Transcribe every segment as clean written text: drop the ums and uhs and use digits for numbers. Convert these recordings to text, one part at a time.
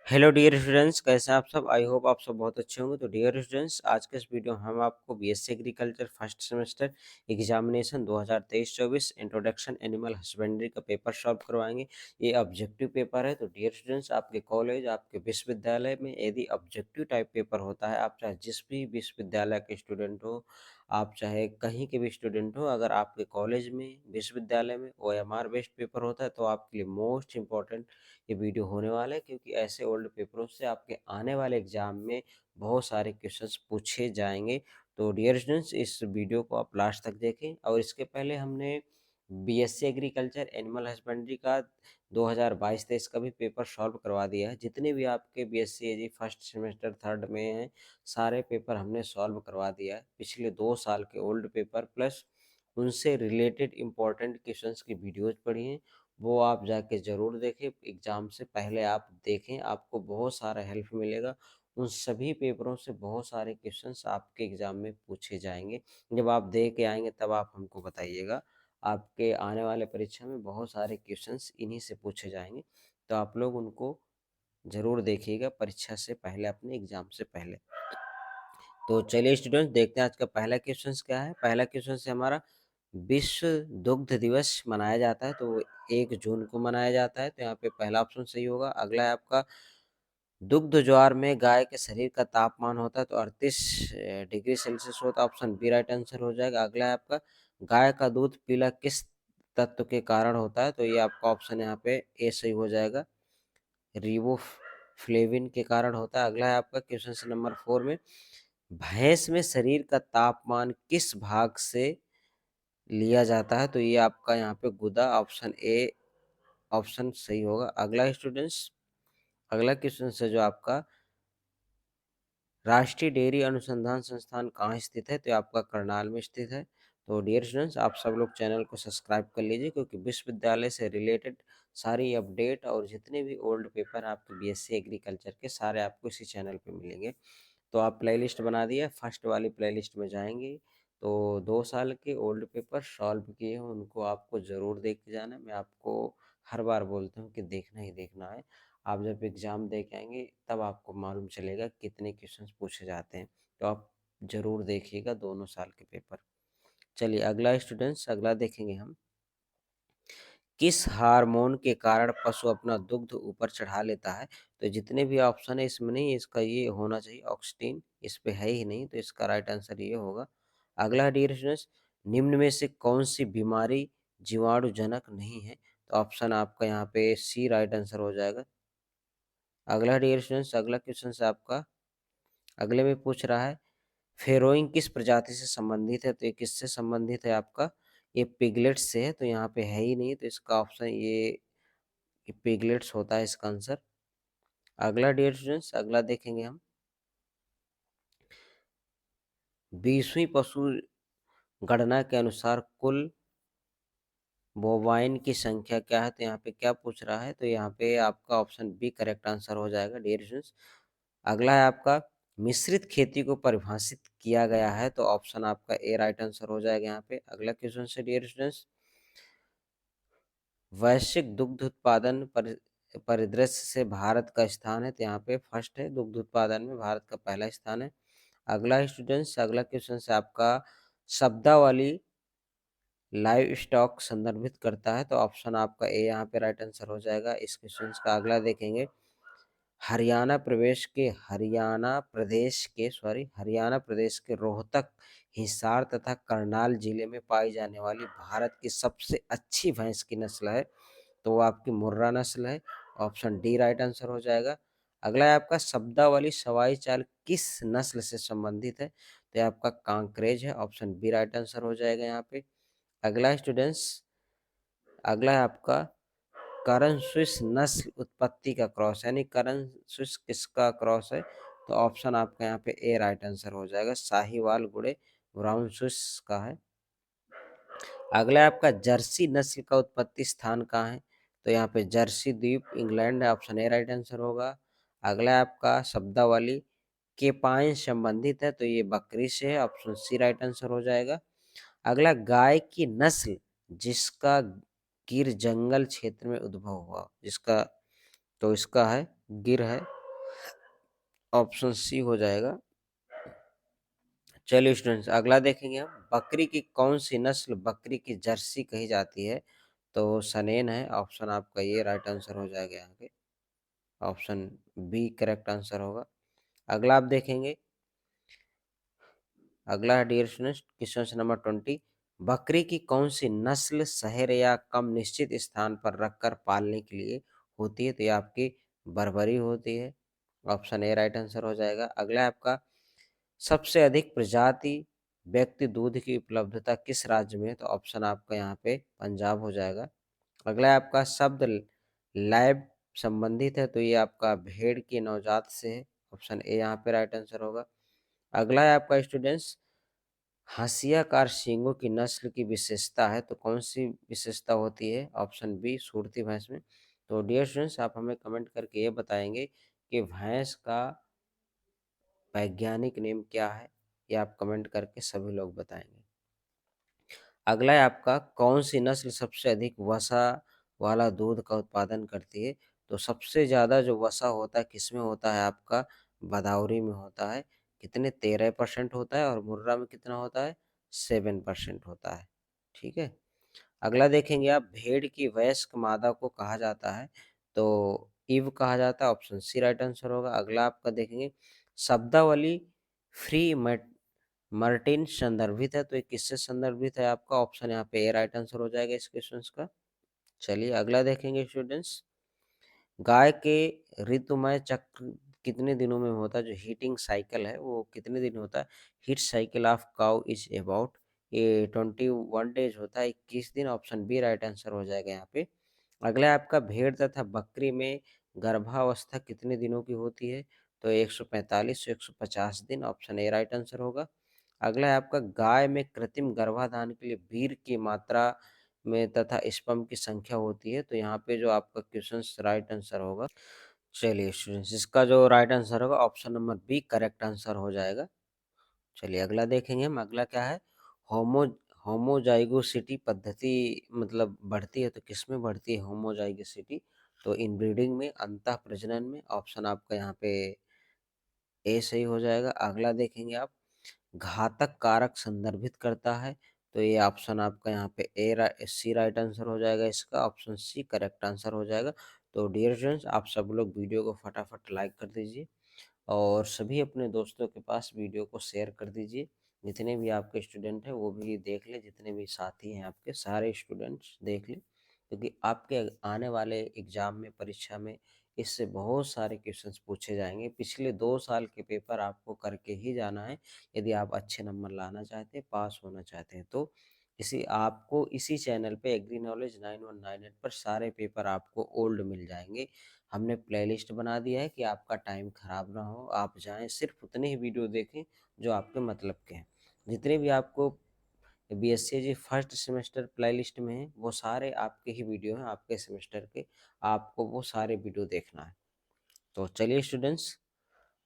Hello dear students, कैसे हैं आप सब। आई होप आप सब बहुत अच्छे होंगे। तो डियर स्टूडेंट्स, आज के इस वीडियो में हम आपको BSc agriculture first semester examination 2023-24 introduction animal husbandry का पेपर सॉल्व करवाएंगे। ये ऑब्जेक्टिव पेपर है। तो डियर स्टूडेंट्स, आपके कॉलेज, आपके विश्वविद्यालय में यदि ऑब्जेक्टिव टाइप पेपर होता है, आप चाहे जिस भी विश्वविद्यालय के स्टूडेंट हो, आप चाहे कहीं के भी स्टूडेंट हो, अगर आपके कॉलेज में, विश्वविद्यालय में ओएमआर बेस्ड पेपर होता है तो आपके लिए मोस्ट इंपॉर्टेंट ये वीडियो होने वाला है, क्योंकि ऐसे ओल्ड पेपरों से आपके आने वाले एग्जाम में बहुत सारे क्वेश्चंस पूछे जाएंगे। तो डियर स्टूडेंट्स, इस वीडियो को आप लास्ट तक देखें। और इसके पहले हमने बीएससी एग्रीकल्चर एनिमल हस्बेंड्री का 2022-23 का भी पेपर सॉल्व करवा दिया है। जितने भी आपके बीएससी एजी फर्स्ट सेमेस्टर थर्ड में हैं, सारे पेपर हमने सॉल्व करवा दिया है। पिछले 2 साल के ओल्ड पेपर प्लस उनसे रिलेटेड इम्पोर्टेंट क्वेश्चंस की वीडियोज पढ़ी हैं, वो आप जाके ज़रूर देखें। एग्ज़ाम से पहले आप देखें, आपको बहुत सारा हेल्प मिलेगा। उन सभी पेपरों से बहुत सारे क्वेश्चंस आपके एग्ज़ाम में पूछे जाएंगे। जब आप दे के आएंगे तब आप हमको बताइएगा। आपके आने वाले परीक्षा में बहुत सारे क्वेश्चंस इन्हीं से पूछे जाएंगे, तो आप लोग उनको ज़रूर देखिएगा परीक्षा से पहले, अपने एग्ज़ाम से पहले। तो चलिए स्टूडेंट्स, देखते हैं आज का पहला क्वेश्चन क्या है। पहला क्वेश्चन से हमारा, विश्व दुग्ध दिवस मनाया जाता है तो 1 जून को मनाया जाता है, तो यहाँ पे पहला ऑप्शन सही होगा। अगला है आपका, दुग्ध ज्वार में गाय के शरीर का तापमान होता है तो 38 डिग्री सेल्सियस होता है। ऑप्शन बी राइट आंसर हो जाएगा। अगला है आपका, गाय का दूध पीला किस तत्व के कारण होता है, तो ये आपका ऑप्शन यहाँ पे ए सही हो जाएगा, रिबोफ्लेविन के कारण होता है। अगला है आपका क्वेश्चन नंबर 4 में, भैंस में शरीर का तापमान किस भाग से लिया जाता है, तो ये आपका यहाँ पे गुदा, ऑप्शन ए ऑप्शन सही होगा। अगला स्टूडेंट्स, अगला क्वेश्चन है जो आपका, राष्ट्रीय डेयरी अनुसंधान संस्थान कहाँ स्थित है, तो ये आपका करनाल में स्थित है। तो डियर स्टूडेंट्स, आप सब लोग चैनल को सब्सक्राइब कर लीजिए, क्योंकि विश्वविद्यालय से रिलेटेड सारी अपडेट और जितने भी ओल्ड पेपर आपके बीएससी एग्रीकल्चर के, सारे आपको इसी चैनल पे मिलेंगे। तो आप प्लेलिस्ट बना दिया, फर्स्ट वाली प्लेलिस्ट में जाएंगे तो 2 साल के ओल्ड पेपर सॉल्व किए हैं, उनको आपको ज़रूर देख के जाना है। मैं आपको हर बार बोलता हूँ कि देखना ही देखना है। आप जब एग्ज़ाम दे के आएंगे तब आपको मालूम चलेगा कितने क्वेश्चंस पूछे जाते हैं। तो आप ज़रूर देखिएगा दोनों साल के पेपर। चलिए अगला स्टूडेंट्स, अगला देखेंगे हम, किस हार्मोन के कारण पशु अपना दुग्ध ऊपर चढ़ा लेता है, तो जितने भी ऑप्शन है इसमें नहीं, इसका ये होना चाहिए ऑक्सीन, इस पे है ही नहीं, तो इसका राइट आंसर ये होगा। अगला डियर स्टूडेंट्स, निम्न में से कौन सी बीमारी जीवाणुजनक नहीं है, तो ऑप्शन आपका यहाँ पे सी राइट आंसर हो जाएगा। अगला डियर स्टूडेंट्स, अगला क्वेश्चन से आपका, अगले में पूछ रहा है, फेरोइंग किस प्रजाति से संबंधित है, तो ये किससे संबंधित है आपका, ये पिगलेट से है, तो यहाँ पे है ही नहीं, तो इसका ऑप्शन ये पिगलेट्स होता है इसका आंसर। अगला डियर स्टूडेंट्स, अगला देखेंगे हम, 20वीं पशु गणना के अनुसार कुल बोवाइन की संख्या क्या है, तो यहाँ पे क्या पूछ रहा है, तो यहाँ पे आपका ऑप्शन बी करेक्ट आंसर हो जाएगा डियर स्टूडेंट्स। अगला है आपका, मिश्रित खेती को परिभाषित किया गया है, तो ऑप्शन आपका ए राइट आंसर हो जाएगा यहाँ पे। अगला क्वेश्चन से डियर स्टूडेंट्स, वैश्विक दुग्ध उत्पादन परिदृश्य से भारत का स्थान है, तो यहाँ पे फर्स्ट है, दुग्ध उत्पादन में भारत का पहला स्थान है। अगला स्टूडेंट्स, अगला क्वेश्चन से आपका, शब्दावली लाइव स्टॉक संदर्भित करता है, तो ऑप्शन आपका ए यहाँ पे राइट आंसर हो जाएगा इस क्वेश्चन का। अगला देखेंगे, हरियाणा प्रदेश के रोहतक, हिसार तथा करनाल जिले में पाई जाने वाली भारत की सबसे अच्छी भैंस की नस्ल है, तो वो आपकी मुर्रा नस्ल है, ऑप्शन डी राइट आंसर हो जाएगा। अगला है आपका, शब्दावली सवाई चाल किस नस्ल से संबंधित है, तो ये आपका कांकरेज है, ऑप्शन बी राइट आंसर हो जाएगा यहाँ पे। अगला स्टूडेंट्स, अगला है आपका, करन स्विस नस्ल उत्पत्ति का क्रॉस, यानी करन स्विस किसका क्रॉस है, तो ऑप्शन आपका यहाँ पे ए राइट आंसर हो जाएगा, साहिवाल गुड़े ब्राउन स्विस का है। अगला है आपका, जर्सी नस्ल का उत्पत्ति स्थान कहाँ है, तो यहाँ पे जर्सी द्वीप इंग्लैंड है, ऑप्शन ए राइट आंसर होगा। अगला है आपका, शब्दावली के पाइन संबंधित है, तो ये बकरी से है, ऑप्शन सी राइट आंसर हो जाएगा। अगला, गाय की नस्ल जिसका गिर जंगल क्षेत्र में उद्भव हुआ, जिसका, तो इसका है गिर है, ऑप्शन सी हो जाएगा। चलिए स्टूडेंट्स, अगला देखेंगे हम, बकरी की कौन सी नस्ल बकरी की जर्सी कही जाती है? तो सनेन है ऑप्शन आपका, ये राइट आंसर हो जाएगा यहाँ पे। ऑप्शन बी करेक्ट आंसर होगा। अगला आप देखेंगे, अगला है डियर स्टूडेंट्स क्वेश्चन नंबर 20, बकरी की कौन सी नस्ल शहर या कम निश्चित स्थान पर रखकर पालने के लिए होती है? तो ये आपकी बर्बरी होती है। ऑप्शन ए राइट आंसर हो जाएगा। अगला है आपका, सबसे अधिक प्रजाति व्यक्ति दूध की उपलब्धता किस राज्य में है? तो ऑप्शन आपका यहाँ पे पंजाब हो जाएगा। अगला है आपका, शब्द लैब संबंधित है, तो ये आपका भेड़ की नवजात से है। ऑप्शन ए यहाँ पे राइट आंसर होगा। अगला है आपका स्टूडेंट्स, हाशियाकार सींगों की नस्ल की विशेषता है, तो कौन सी विशेषता होती है? ऑप्शन बी सुरती भैंस में। तो डियर स्टूडेंट्स, आप हमें कमेंट करके ये बताएंगे कि भैंस का वैज्ञानिक नेम क्या है? ये आप कमेंट करके सभी लोग बताएंगे। अगला है आपका, कौन सी नस्ल सबसे अधिक वसा वाला दूध का उत्पादन करती है? तो सबसे ज़्यादा जो वसा होता है किसमें होता है आपका? भदावरी में होता है। कितने? 13% होता है। और मुर्रा में कितना होता है? 7% होता है। ठीक है। अगला देखेंगे आप, भेड़ की वयस्क मादा को कहा जाता है? तो ईव कहा जाता है। ऑप्शन सी राइट आंसर होगा। अगला आपका देखेंगे, शब्दावली फ्री मार्टिन संदर्भित है, तो ये किससे संदर्भित है आपका? ऑप्शन यहाँ पे ए राइट आंसर हो जाएगा इस क्वेश्चन का। चलिए अगला देखेंगे स्टूडेंट्स, गाय के ऋतुमय चक्र कितने दिनों में होता है? जो हीटिंग साइकिल है वो कितने दिन होता है? Heat cycle of cow is about, ये 21 डेज होता है, 21 दिन। ऑप्शन बी राइट आंसर हो जाएगा यहाँ पे। अगला है आपका, भेड़ तथा बकरी में गर्भावस्था कितने दिनों की होती है? तो 145 से 150 दिन। ऑप्शन ए राइट आंसर होगा। अगला है आपका, गाय में कृत्रिम गर्भाधान के लिए वीर्य की मात्रा में तथा स्पर्म की संख्या होती है? तो यहाँ पे जो आपका क्वेश्चन राइट आंसर होगा। चलिए स्टूडेंट्स, इसका जो राइट आंसर होगा option number B correct answer हो जाएगा। चलिए अगला देखेंगे हम, अगला क्या है, होमो होमोजाइगोसिटी पद्धति मतलब बढ़ती है, तो किस में बढ़ती है होमोजाइगोसिटी? तो इनब्रीडिंग में, अंतः प्रजनन में। ऑप्शन आपका यहाँ पे ए सही हो जाएगा। अगला देखेंगे आप, घातक कारक संदर्भित करता है, तो ये ऑप्शन आपका यहाँ पे सी राइट आंसर हो जाएगा इसका। ऑप्शन सी करेक्ट आंसर हो जाएगा। तो डियर फ्रेंड्स, आप सब लोग वीडियो को फटाफट लाइक कर दीजिए और सभी अपने दोस्तों के पास वीडियो को शेयर कर दीजिए। जितने भी आपके स्टूडेंट हैं वो भी देख लें, जितने भी साथी हैं आपके सारे स्टूडेंट्स देख लें, क्योंकि आपके आने वाले एग्ज़ाम में, परीक्षा में इससे बहुत सारे क्वेश्चंस पूछे जाएंगे। पिछले 2 साल के पेपर आपको करके ही जाना है यदि आप अच्छे नंबर लाना चाहते हैं, पास होना चाहते हैं। तो इसी चैनल पे एग्री नॉलेज 9198 पर सारे पेपर आपको ओल्ड मिल जाएंगे। हमने प्लेलिस्ट बना दिया है कि आपका टाइम खराब ना हो, आप जाएं सिर्फ उतने ही वीडियो देखें जो आपके मतलब के हैं। जितने भी आपको बीएससी फर्स्ट सेमेस्टर प्लेलिस्ट में है वो सारे आपके ही वीडियो हैं, आपके सेमेस्टर के, आपको वो सारे वीडियो देखना है। तो चलिए स्टूडेंट्स,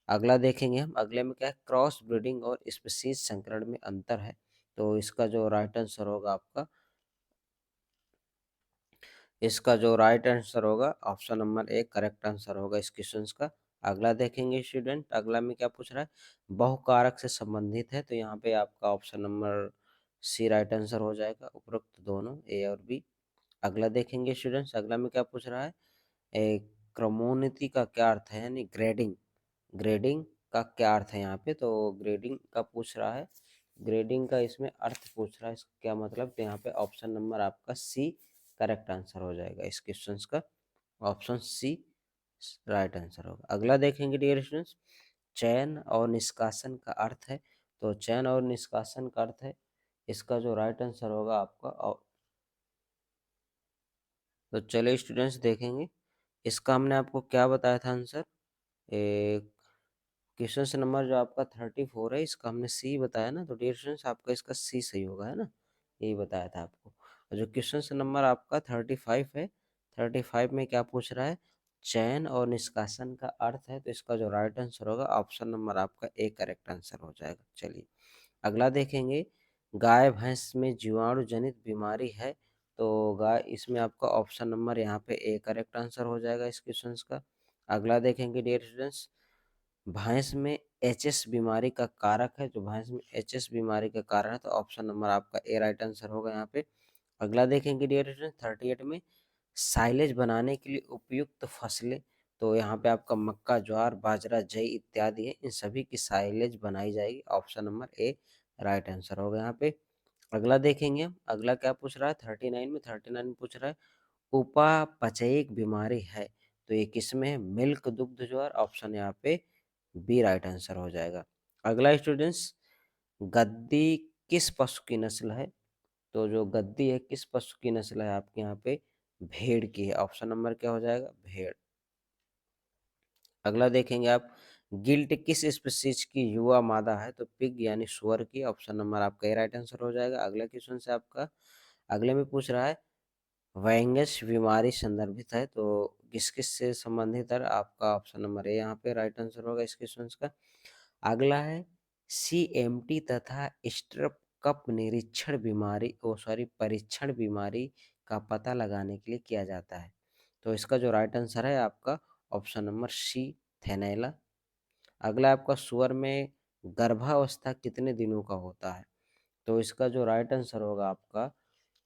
अगला देखेंगे हम। अगले में क्या है, क्रॉस ब्रीडिंग और स्पीशीज संकरण में अंतर है, तो इसका जो राइट आंसर होगा आपका, इसका जो राइट आंसर होगा option number A correct answer होगा इस क्वेश्चन का। अगला देखेंगे स्टूडेंट, अगला में क्या पूछ रहा है, बहुकारक से संबंधित है, तो यहाँ पे आपका option number C right answer हो जाएगा, उपरोक्त दोनों ए और बी। अगला देखेंगे स्टूडेंट्स, अगला में क्या पूछ रहा है, क्रमोन्नति का क्या अर्थ है, यानी ग्रेडिंग, ग्रेडिंग का क्या अर्थ है यहाँ पे? तो ग्रेडिंग का पूछ रहा है, ग्रेडिंग का इसमें अर्थ पूछ रहा है, इसका क्या मतलब? तो यहाँ पे ऑप्शन नंबर आपका सी करेक्ट आंसर हो जाएगा इस क्वेश्चन का। ऑप्शन सी राइट आंसर होगा। अगला देखेंगे डियर स्टूडेंट्स, चयन और निष्कासन का अर्थ है, तो चयन और निष्कासन का अर्थ है, इसका जो राइट आंसर होगा आपका तो चलिए स्टूडेंट्स देखेंगे, इसका हमने आपको क्या बताया था आंसर, क्वेश्चन नंबर जो आपका 34 है इसका हमने सी बताया ना, तो डियर स्टूडेंट्स आपका इसका सी सही होगा, है ना, यही बताया था आपको। और जो क्वेश्चन नंबर आपका 35 है, 35 में क्या पूछ रहा है, चयन और निष्कासन का अर्थ है, तो इसका जो राइट आंसर होगा ऑप्शन नंबर आपका ए करेक्ट आंसर हो जाएगा। चलिए अगला देखेंगे, गाय भैंस में जीवाणु जनित बीमारी है, तो गाय इसमें आपका ऑप्शन नंबर यहाँ पे ए करेक्ट आंसर हो जाएगा इस क्वेश्चन का। अगला देखेंगे डियर स्टूडेंट्स, भैंस में एचएस बीमारी का कारक है, तो भैंस में एचएस बीमारी का कारण है, तो ऑप्शन नंबर आपका ए राइट आंसर होगा यहाँ पे। अगला देखेंगे डियर स्टूडेंट 38 में, साइलेज बनाने के लिए उपयुक्त फसलें, तो यहाँ पे आपका मक्का, ज्वार, बाजरा, जई इत्यादि है, इन सभी की साइलेज बनाई जाएगी, option number A right answer होगा यहाँ पे। अगला देखेंगे हम, अगला क्या पूछ रहा है 39 में, 39 में पूछ रहा है उपापचयिक बीमारी है, तो ये किसमें है, मिल्क दुग्ध ज्वार, ऑप्शन यहाँ पे बी राइट आंसर हो जाएगा। अगला स्टूडेंट्स, गद्दी किस पशु की नस्ल है, तो जो गद्दी है किस पशु की नस्ल है आपके यहाँ पे, भेड़ की है, ऑप्शन नंबर क्या हो जाएगा, भेड़। अगला देखेंगे आप, गिल्ट किस स्पीशीज की युवा मादा है, तो पिग यानी सुअर की, ऑप्शन नंबर आपका ए राइट आंसर हो जाएगा। अगला क्वेश्चन से आपका, अगले में पूछ रहा है वायरस बीमारी संदर्भित है, तो किस किस से संबंधित है, आपका ऑप्शन नंबर ए यहाँ पे राइट आंसर होगा इस क्वेश्चन का। अगला है सीएमटी तथा स्ट्रेप कप निरीक्षण बीमारी परीक्षण बीमारी का पता लगाने के लिए किया जाता है, तो इसका जो राइट आंसर है आपका ऑप्शन नंबर सी, थेनैला। अगला आपका सुअर में गर्भावस्था कितने दिनों का होता है, तो इसका जो राइट आंसर होगा आपका,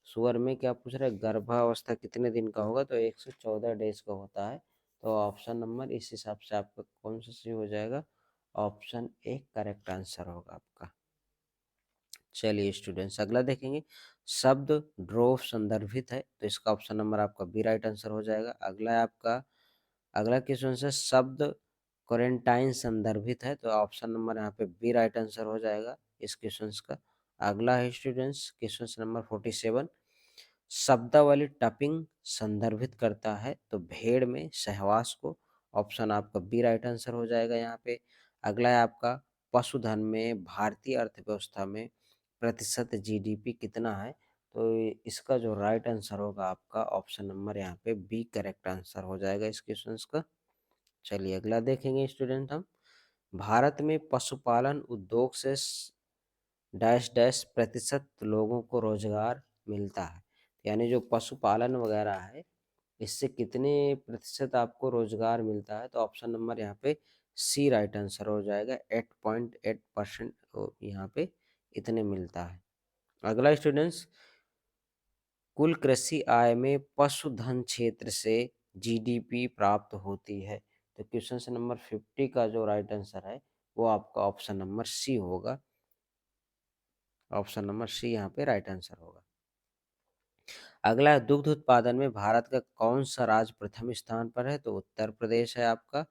सुअर में क्या पूछ रहा है, गर्भावस्था कितने दिन का होगा, तो 114 डेज का होता है, तो ऑप्शन नंबर इस हिसाब से आपका कौन सा सही हो जाएगा, ऑप्शन ए करेक्ट आंसर होगा आपका। चलिए स्टूडेंट्स अगला देखेंगे, शब्द ड्रोव संदर्भित है, तो इसका ऑप्शन नंबर आपका बी राइट आंसर हो जाएगा। अगला है आपका, अगला क्वेश्चन से शब्द क्वारंटाइन संदर्भित है, तो ऑप्शन नंबर यहाँ पे बी राइट आंसर हो जाएगा इस क्वेश्चन का। अगला है स्टूडेंट्स क्वेश्चन नंबर 47, शब्दावली टपिंग संदर्भित करता है, तो भेड़ में सहवास को, ऑप्शन आपका बी राइट आंसर हो जाएगा यहाँ पे। अगला है आपका, पशुधन में भारतीय अर्थव्यवस्था में प्रतिशत जीडीपी कितना है, तो इसका जो राइट आंसर होगा आपका ऑप्शन नंबर यहाँ पे बी करेक्ट आंसर हो जाएगा इस क्वेश्चन का। चलिए अगला देखेंगे स्टूडेंट हम, भारत में पशुपालन उद्योग से डैश डैश प्रतिशत लोगों को रोजगार मिलता है, यानी जो पशुपालन वगैरह है इससे कितने प्रतिशत आपको रोजगार मिलता है, तो ऑप्शन नंबर यहाँ पे सी राइट आंसर हो जाएगा, 8.8% यहाँ पे इतने मिलता है। अगला स्टूडेंट्स, कुल कृषि आय में पशुधन क्षेत्र से जीडीपी प्राप्त होती है, तो क्वेश्चन नंबर 50 का जो राइट आंसर है वो आपका ऑप्शन नंबर सी होगा, ऑप्शन नंबर सी यहाँ पे राइट आंसर होगा। अगला है, दुग्ध उत्पादन में भारत का कौन सा राज्य प्रथम स्थान पर है, तो उत्तर प्रदेश है आपका।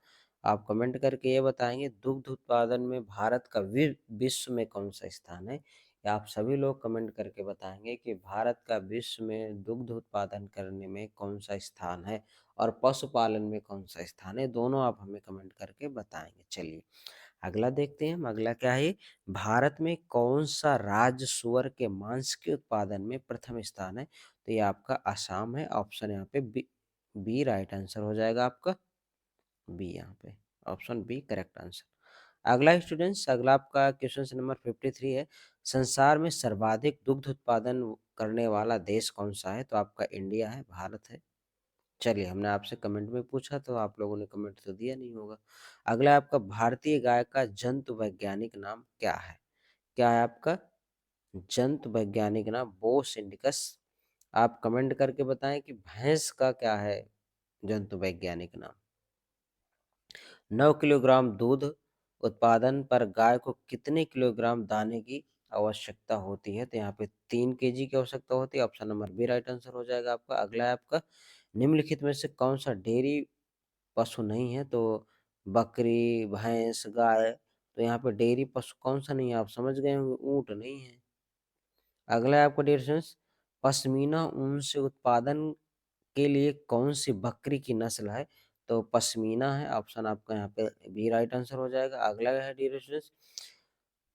आप कमेंट करके ये बताएंगे दुग्ध उत्पादन में भारत का विश्व में कौन सा स्थान है, या आप सभी लोग कमेंट करके बताएंगे कि भारत का विश्व में दुग्ध उत्पादन करने में कौन सा स्थान है और पशुपालन में कौन सा स्थान है, दोनों आप हमें कमेंट करके बताएंगे। चलिए अगला देखते हैं हम, अगला क्या है, भारत में कौन सा राज्य सुअर के मांस के उत्पादन में प्रथम स्थान है, तो ये आपका असम है, ऑप्शन यहाँ पे बी, बी राइट आंसर हो जाएगा आपका, बी यहाँ पे ऑप्शन बी करेक्ट आंसर। अगला स्टूडेंट्स, अगला आपका क्वेश्चन नंबर 53 है, संसार में सर्वाधिक दुग्ध उत्पादन करने वाला देश कौन सा है, तो आपका इंडिया है, भारत है। चलिए हमने आपसे कमेंट में पूछा तो आप लोगों ने कमेंट तो दिया नहीं होगा। अगला है आपका, भारतीय गाय का जंतु वैज्ञानिक नाम क्या है, क्या है आपका जंतु वैज्ञानिक नाम, बोस इंडिकस। आप कमेंट करके बताएं कि भैंस का क्या है जंतु वैज्ञानिक नाम। 9 किलोग्राम दूध उत्पादन पर गाय को कितने किलोग्राम दाने की आवश्यकता होती है, तो यहाँ पे 3 केजी की आवश्यकता होती है, option number B right answer हो जाएगा आपका। अगला है आपका, निम्नलिखित में से कौन सा डेयरी पशु नहीं है, तो बकरी, भैंस, गाय, तो यहाँ पे डेयरी पशु कौन सा नहीं है, आप समझ गए होंगे, ऊंट नहीं है। अगला है आपका डियर स्टूडेंट्स, पश्मीना ऊन से उत्पादन के लिए कौन सी बकरी की नस्ल है, तो पश्मीना है, ऑप्शन आपका यहाँ पे बी राइट आंसर हो जाएगा। अगला है डियर स्टूडेंट्स,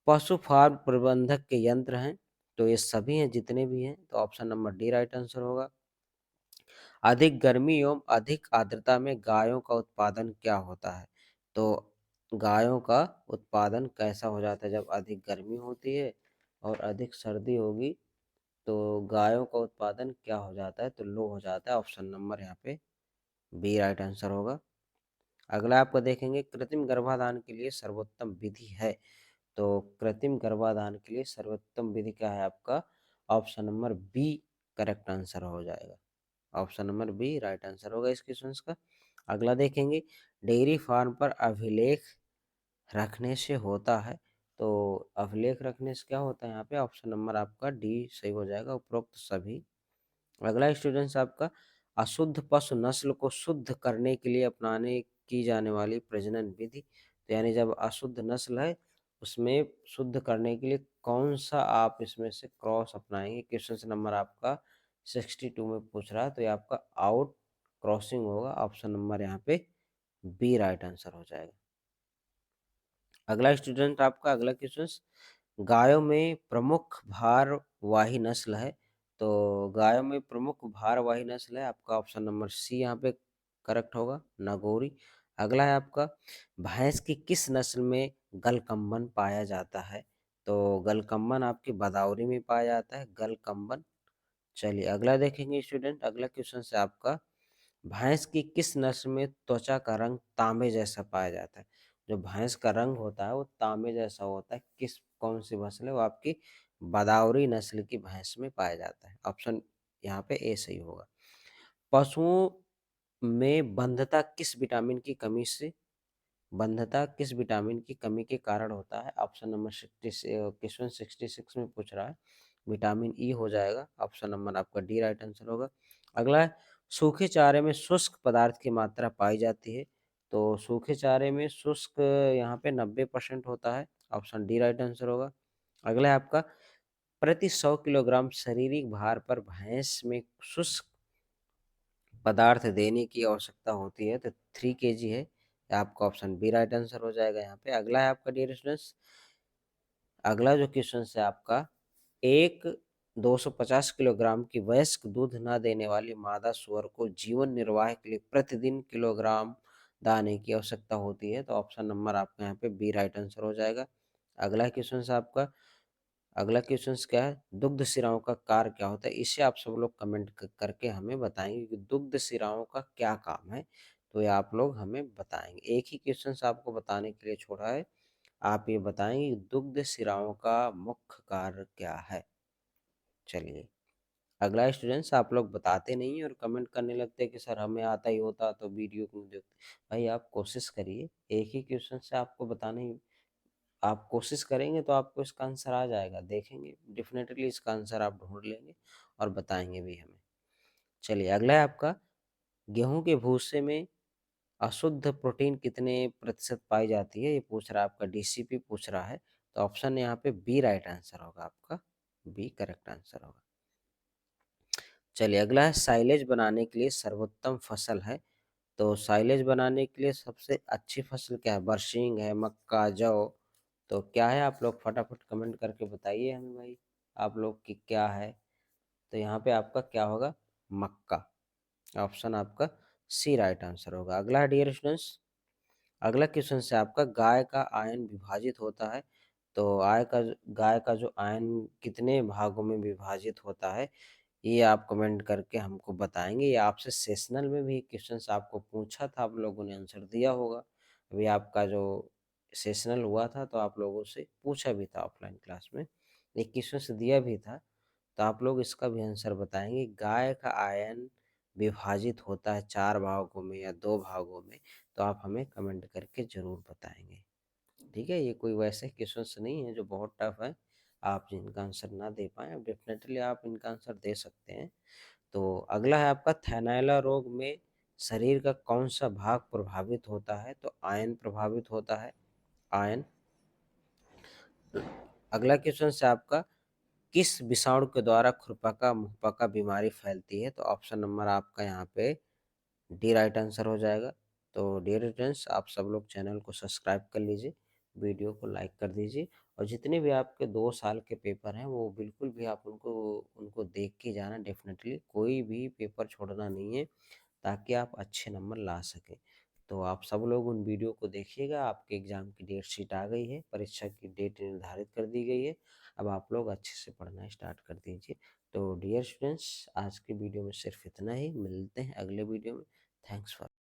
पशु फार्म प्रबंधक के यंत्र हैं, तो ये सभी हैं जितने भी हैं, तो option number D right answer होगा। अधिक गर्मी एवं अधिक आर्द्रता में गायों का उत्पादन क्या होता है, तो गायों का उत्पादन कैसा हो जाता है जब अधिक गर्मी होती है और अधिक सर्दी होगी, तो गायों का उत्पादन क्या हो जाता है, तो लो हो जाता है, ऑप्शन नंबर यहाँ पे बी राइट आंसर होगा। अगला आपका देखेंगे कृत्रिम गर्भाधान के लिए सर्वोत्तम विधि है। तो कृत्रिम गर्भाधान के लिए सर्वोत्तम विधि क्या है आपका? Option number B correct answer हो जाएगा। Option number B right answer होगा इस क्वेश्चन का। अगला देखेंगे डेयरी फार्म पर अभिलेख रखने से होता है। तो अभिलेख रखने से क्या होता है यहाँ पे? ऑप्शन नंबर आपका डी सही हो जाएगा, उपरोक्त सभी। अगला स्टूडेंट्स आपका अशुद्ध पशु नस्ल को शुद्ध करने के लिए अपनाने की जाने वाली प्रजनन विधि। तो यानी जब अशुद्ध नस्ल है उसमें शुद्ध करने के लिए कौन सा आप इसमें से क्रॉस अपनाएंगे? क्वेश्चन नंबर आपका 62 में पूछ रहा है, तो ये आपका आउट क्रॉसिंग होगा। ऑप्शन नंबर यहाँ पे बी राइट आंसर हो जाएगा। अगला स्टूडेंट आपका अगला क्वेश्चन गायों में प्रमुख भारवाही नस्ल है। तो गायों में प्रमुख भारवाही नस्ल है आपका ऑप्शन नंबर सी यहाँ पे करेक्ट होगा, नागौरी। अगला है आपका भैंस की किस नस्ल में गलकम्बन पाया जाता है? तो गलकम्बन आपकी बदाऊरी में पाया जाता है, गलकम्बन। चलिए अगला देखेंगे स्टूडेंट, अगला क्वेश्चन से आपका भैंस की किस नस्ल में त्वचा का रंग तांबे जैसा पाया जाता है? जो भैंस का रंग होता है वो तांबे जैसा होता है, किस कौन सी नस्ल है? वो आपकी बदाऊरी नस्ल की भैंस में पाया जाता है। ऑप्शन यहाँ पे ए सही होगा। पशुओं में बंधता किस विटामिन की कमी से बंधता किस विटामिन की कमी के कारण होता है? ऑप्शन नंबर 60 क्वेश्चन 66 में पूछ रहा है, विटामिन ई हो जाएगा। ऑप्शन नंबर आपका डी राइट आंसर होगा। अगला है सूखे चारे में शुष्क पदार्थ की मात्रा पाई जाती है। तो सूखे चारे में शुष्क यहाँ पे 90% होता है। ऑप्शन डी राइट आंसर होगा। अगला है आपका प्रति 100 किलोग्राम शारीरिक भार पर भैंस में शुष्क पदार्थ देने की आवश्यकता होती है, तो 3 kg है। आपका ऑप्शन बी राइट आंसर हो जाएगा यहाँ पे। अगला है आपका डियर स्टूडेंट्स, अगला जो क्वेश्चन है आपका एक 250 किलोग्राम की वयस्क दूध न देने वाली मादा सुअर को जीवन निर्वाह के लिए प्रतिदिन किलोग्राम दाने की आवश्यकता होती है। तो ऑप्शन नंबर आपका यहाँ पे बी राइट आंसर हो जाएगा। अगला क्वेश्चन आपका अगला क्वेश्चन क्या है? दुग्ध सिराओं का कार्य क्या होता है? इसे आप सब लोग कमेंट करके हमें बताएंगे कि दुग्ध सिराओं का क्या काम है। तो ये आप लोग हमें बताएंगे। एक ही क्वेश्चन आपको बताने के लिए छोड़ा है, आप ये बताएंगे कि दुग्ध सिराओं का मुख्य कार्य क्या है। चलिए अगला स्टूडेंट्स, आप लोग बताते नहीं है और कमेंट करने लगते हैं कि सर हमें आता ही होता तो वीडियो क्यों देखते। भाई आप कोशिश करिए, एक ही क्वेश्चन से आपको बताने आप कोशिश करेंगे तो आपको इसका आंसर आ जाएगा, देखेंगे डेफिनेटली इसका आंसर आप ढूंढ लेंगे और बताएंगे भी हमें। चलिए अगला है आपका गेहूं के भूसे में अशुद्ध प्रोटीन कितने प्रतिशत पाई जाती है? ये पूछ रहा है आपका डीसीपी पूछ रहा है। तो ऑप्शन यहाँ पे बी राइट आंसर होगा आपका, बी करेक्ट आंसर होगा। चलिए अगला है साइलेज बनाने के लिए सर्वोत्तम फसल है। तो साइलेज बनाने के लिए सबसे अच्छी फसल क्या है? बरसीम है, मक्का, जौ। तो क्या है? आप लोग फटाफट कमेंट करके बताइए हमें भाई, आप लोग की क्या है? तो यहाँ पे आपका क्या होगा? मक्का। ऑप्शन आपका सी राइट आंसर होगा। अगला डियर स्टूडेंट्स, अगला क्वेश्चन से आपका गाय का आयन विभाजित होता है। तो गाय का जो आयन कितने भागों में विभाजित होता है, ये आप कमेंट करके हमको बताएंगे। ये आपसे सेशनल में भी क्वेश्चंस आपको पूछा था, आप लोगों ने आंसर दिया होगा। अभी आपका जो सेशनल हुआ था तो आप लोगों से पूछा भी था ऑफलाइन क्लास में, एक क्वेश्चन दिया भी था। तो आप लोग इसका भी आंसर बताएंगे। गाय का आयन विभाजित होता है 4 भागों में या 2 भागों में? तो आप हमें कमेंट करके ज़रूर बताएंगे। ठीक है, ये कोई वैसे क्वेश्चंस नहीं है जो बहुत टफ है, आप जिनका आंसर ना दे पाएँ, अब डेफिनेटली आप इनका आंसर दे सकते हैं। तो अगला है आपका थैलेला रोग में शरीर का कौन सा भाग प्रभावित होता है? तो आयन प्रभावित होता है, आयन। अगला क्वेश्चन से आपका किस विषाणु के द्वारा खुरपका मुंहपका बीमारी फैलती है? तो ऑप्शन नंबर आपका यहाँ पे डी राइट आंसर हो जाएगा। तो डियर फ्रेंड्स, आप सब लोग चैनल को सब्सक्राइब कर लीजिए, वीडियो को लाइक कर दीजिए, और जितने भी आपके 2 साल के पेपर हैं वो बिल्कुल भी आप उनको उनको देख के जाना, डेफिनेटली कोई भी पेपर छोड़ना नहीं है, ताकि आप अच्छे नंबर ला सकें। तो आप सब लोग उन वीडियो को देखिएगा। आपके एग्ज़ाम की डेट शीट आ गई है, परीक्षा की डेट निर्धारित कर दी गई है। अब आप लोग अच्छे से पढ़ना स्टार्ट कर दीजिए। तो डियर स्टूडेंट्स, आज के वीडियो में सिर्फ इतना ही, मिलते हैं अगले वीडियो में। Thanks for